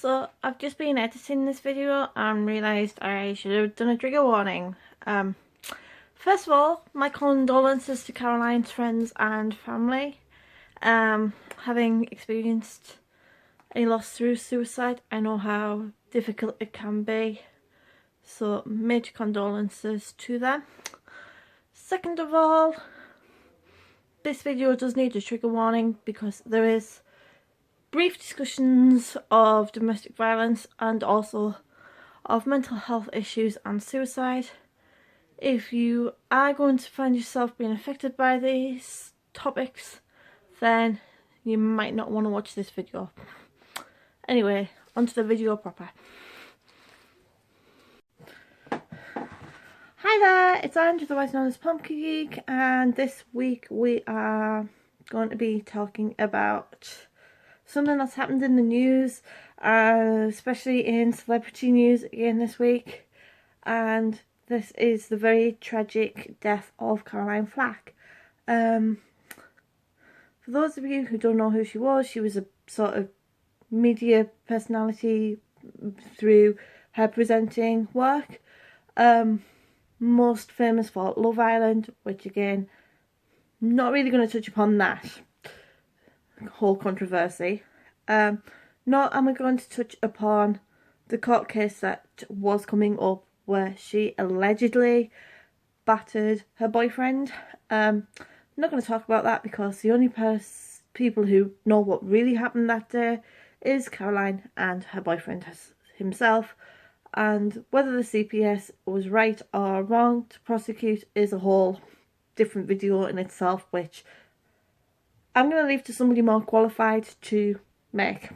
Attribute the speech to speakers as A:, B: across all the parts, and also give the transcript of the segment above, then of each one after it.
A: So I've just been editing this video and realised I should have done a trigger warning. First of all, my condolences to Caroline's friends and family. Having experienced a loss through suicide, I know how difficult it can be. So major condolences to them. Second of all, this video does need a trigger warning because there is brief discussions of domestic violence and also of mental health issues and suicide. If you are going to find yourself being affected by these topics, then you might not want to watch this video. Anyway, onto the video proper. Hi there, it's Andrew, otherwise known as Pumpkin Geek, and this week we are going to be talking about something that's happened in the news, especially in celebrity news again this week, and this is the very tragic death of Caroline Flack. For those of you who don't know who she was a sort of media personality through her presenting work. Most famous for Love Island, which again, not really going to touch upon that whole controversy. Nor am I going to touch upon the court case that was coming up where she allegedly battered her boyfriend. I'm not going to talk about that because the only people who know what really happened that day is Caroline and her boyfriend himself. And whether the CPS was right or wrong to prosecute is a whole different video in itself, which I'm going to leave to somebody more qualified to make.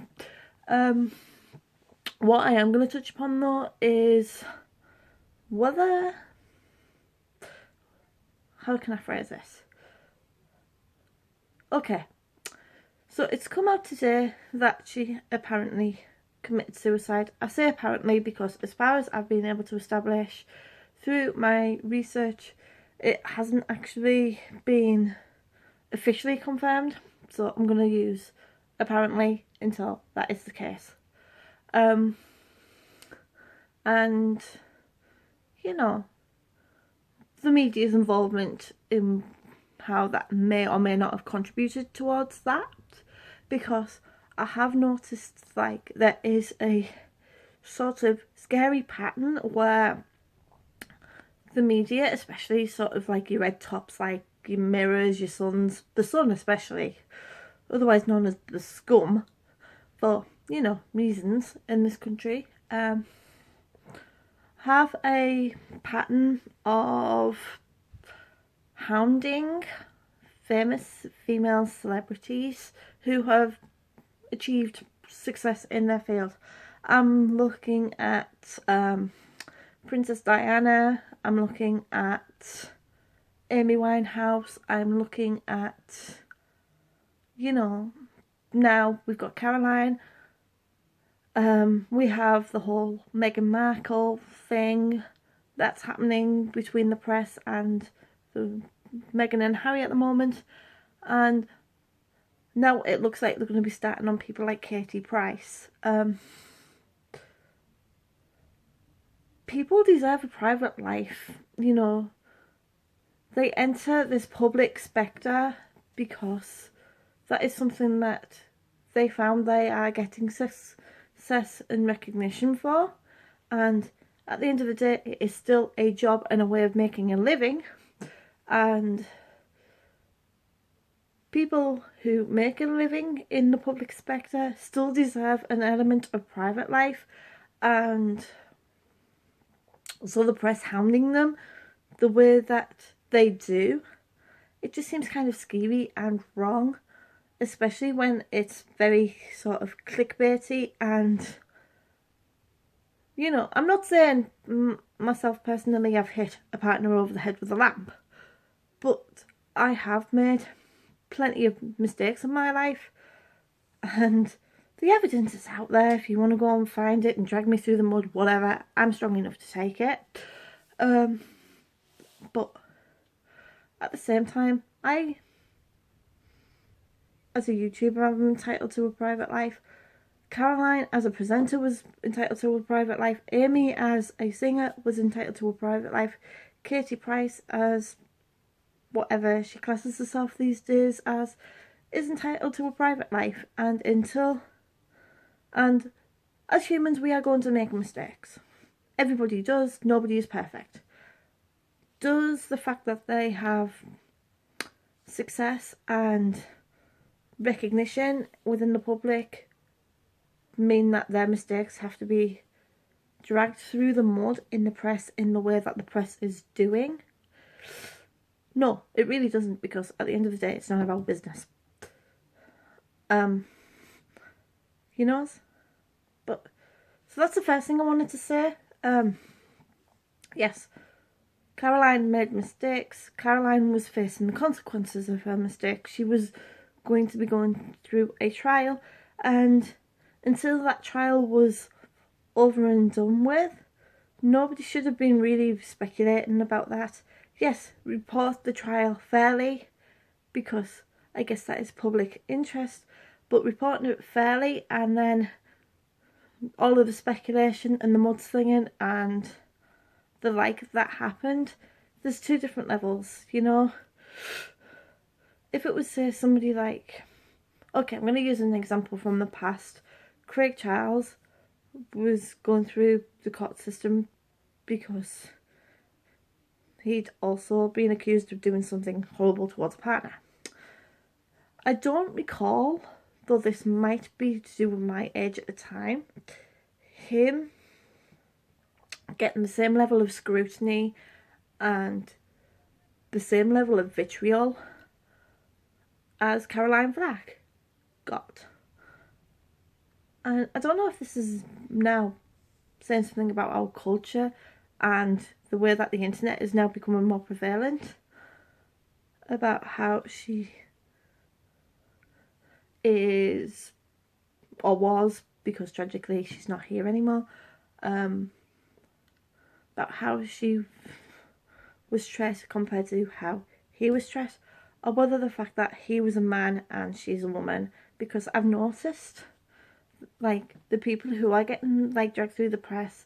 A: What I am going to touch upon though is whether... how can I phrase this? Okay, so it's come out today that she apparently committed suicide. I say apparently because as far as I've been able to establish through my research, it hasn't actually been officially confirmed, so I'm going to use apparently until that is the case. And you know, the media's involvement in how that may or may not have contributed towards that, because I have noticed like there is a sort of scary pattern where the media, especially sort of like your red tops, like your Mirrors, your Suns, the Sun especially, otherwise known as the scum for, you know, reasons in this country, have a pattern of hounding famous female celebrities who have achieved success in their field. I'm looking at Princess Diana, I'm looking at Amy Winehouse, I'm looking at, you know, now we've got Caroline. We have the whole Meghan Markle thing that's happening between the press and Meghan and Harry at the moment, and now it looks like they're going to be starting on people like Katie Price. People deserve a private life, you know. They enter this public spectre because that is something that they found they are getting success and recognition for, and at the end of the day it is still a job and a way of making a living, and people who make a living in the public spectre still deserve an element of private life. And so the press hounding them the way that they do, it just seems kind of scary and wrong, especially when it's very sort of clickbaity. And you know, I'm not saying myself personally I've hit a partner over the head with a lamp, but I have made plenty of mistakes in my life, and the evidence is out there. If you want to go and find it and drag me through the mud, whatever, I'm strong enough to take it. But at the same time, as a YouTuber, I'm entitled to a private life. Caroline as a presenter was entitled to a private life. Amy as a singer was entitled to a private life. Katie Price as whatever she classes herself these days as is entitled to a private life. And as humans we are going to make mistakes. Everybody does. Nobody is perfect. Does the fact that they have success and recognition within the public mean that their mistakes have to be dragged through the mud in the press in the way that the press is doing? No, it really doesn't, because at the end of the day it's none of our business. You know? But so that's the first thing I wanted to say. Yes, Caroline made mistakes. Caroline was facing the consequences of her mistakes. She was going to be going through a trial, and until that trial was over and done with, nobody should have been really speculating about that. Yes, report the trial fairly, because I guess that is public interest, but reporting it fairly and then all of the speculation and the mudslinging and the like that happened, there's two different levels, you know. If it was, say, somebody like, okay, I'm going to use an example from the past. Craig Charles was going through the court system because he'd also been accused of doing something horrible towards a partner. I don't recall, though this might be to do with my age at the time, him getting the same level of scrutiny and the same level of vitriol as Caroline Flack got. And I don't know if this is now saying something about our culture and the way that the internet is now becoming more prevalent, about how she is, or was, because tragically she's not here anymore, about how she was treated compared to how he was treated, or whether the fact that he was a man and she's a woman, because I've noticed, like, the people who are getting, like, dragged through the press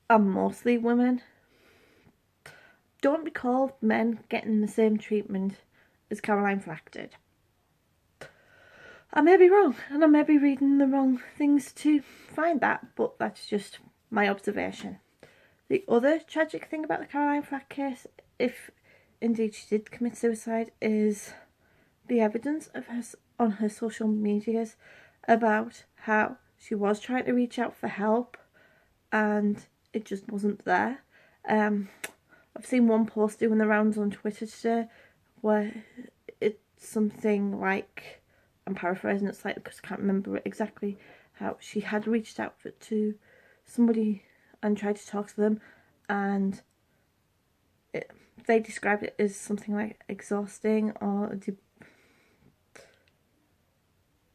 A: are mostly women. Don't recall men getting the same treatment as Caroline Flack did. I may be wrong, and I may be reading the wrong things to find that, but that's just my observation. The other tragic thing about the Caroline Flack case, if indeed she did commit suicide, is the evidence of her on her social medias about how she was trying to reach out for help and it just wasn't there. I've seen one post doing the rounds on Twitter today where it's something like, I'm paraphrasing it slightly because I can't remember it exactly, how she had reached out to somebody and tried to talk to them, and they described it as something like exhausting or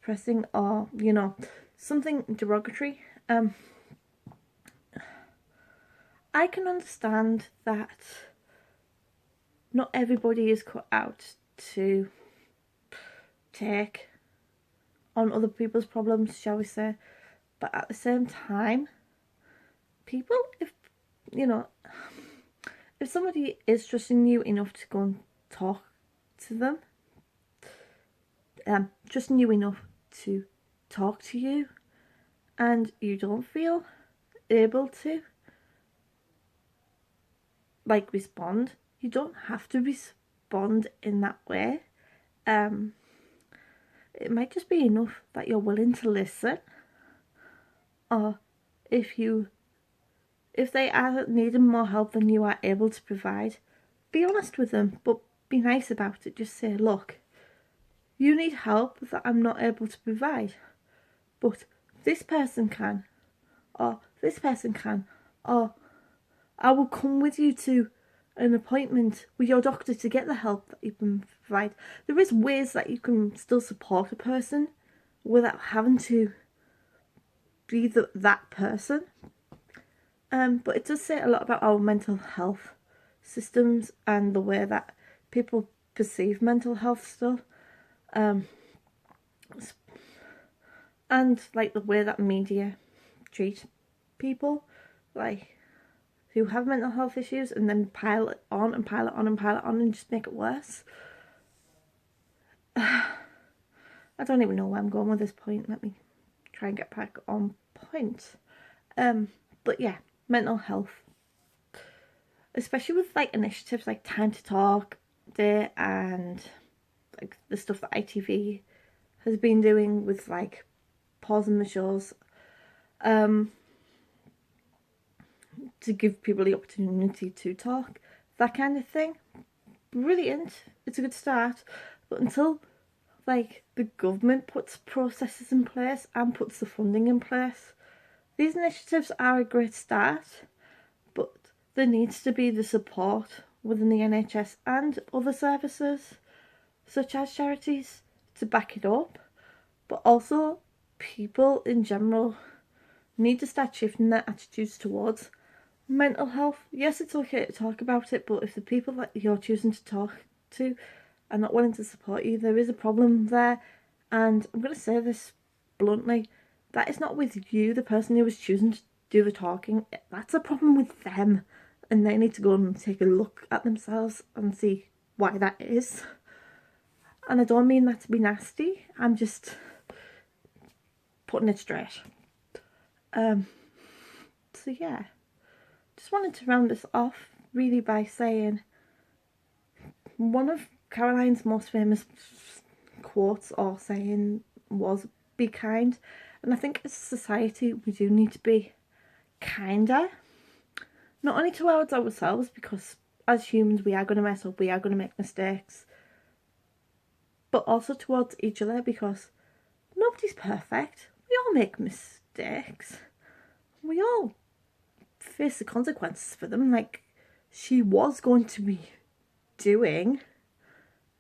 A: depressing, or, you know, something derogatory. I can understand that not everybody is cut out to take on other people's problems, shall we say, but at the same time, people, if somebody is trusting you enough to go and talk to them, trusting you enough to talk to you, and you don't feel able to, like, respond, you don't have to respond in that way. It might just be enough that you're willing to listen, or if they are needing more help than you are able to provide, be honest with them, but be nice about it. Just say, look, you need help that I'm not able to provide, but this person can, or this person can, or I will come with you to an appointment with your doctor to get the help that you can provide. There is ways that you can still support a person without having to be that person. But it does say a lot about our mental health systems and the way that people perceive mental health stuff. And And like the way that media treat people, like who have mental health issues, and then pile it on and pile it on and pile it on and just make it worse. I don't even know where I'm going with this point. Let me try and get back on point. But yeah, mental health, especially with like initiatives like Time to Talk Day and like the stuff that ITV has been doing with like pausing the shows to give people the opportunity to talk, that kind of thing. Brilliant. It's a good start. But until like the government puts processes in place and puts the funding in place, these initiatives are a great start, but there needs to be the support within the NHS and other services such as charities to back it up. But also people in general need to start shifting their attitudes towards mental health. Yes, it's okay to talk about it, but if the people that you're choosing to talk to are not willing to support you, there is a problem there. And I'm going to say this bluntly, that is not with you, the person who is choosing to do the talking. That's a problem with them, and they need to go and take a look at themselves and see why that is. And I don't mean that to be nasty, I'm just putting it straight. So yeah, just wanted to round this off really by saying one of Caroline's most famous quotes or saying was, be kind. And I think as a society we do need to be kinder, not only towards ourselves, because as humans we are going to mess up, we are going to make mistakes, but also towards each other, because nobody's perfect. We all make mistakes. We all face the consequences for them, like she was going to be doing.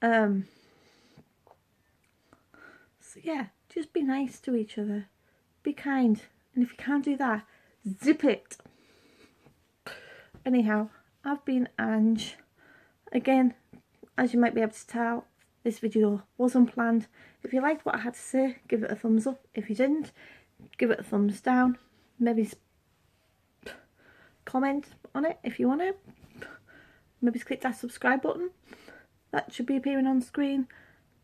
A: So yeah, just be nice to each other, be kind, and if you can't do that, zip it. Anyhow, I've been Ange. Again, as you might be able to tell, this video was unplanned. If you liked what I had to say, give it a thumbs up. If you didn't, give it a thumbs down. Maybe comment on it if you want to. Maybe click that subscribe button. That should be appearing on screen.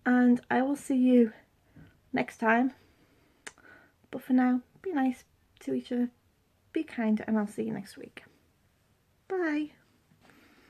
A: And I will see you next time. But for now, be nice to each other, be kind, and I'll see you next week. Bye.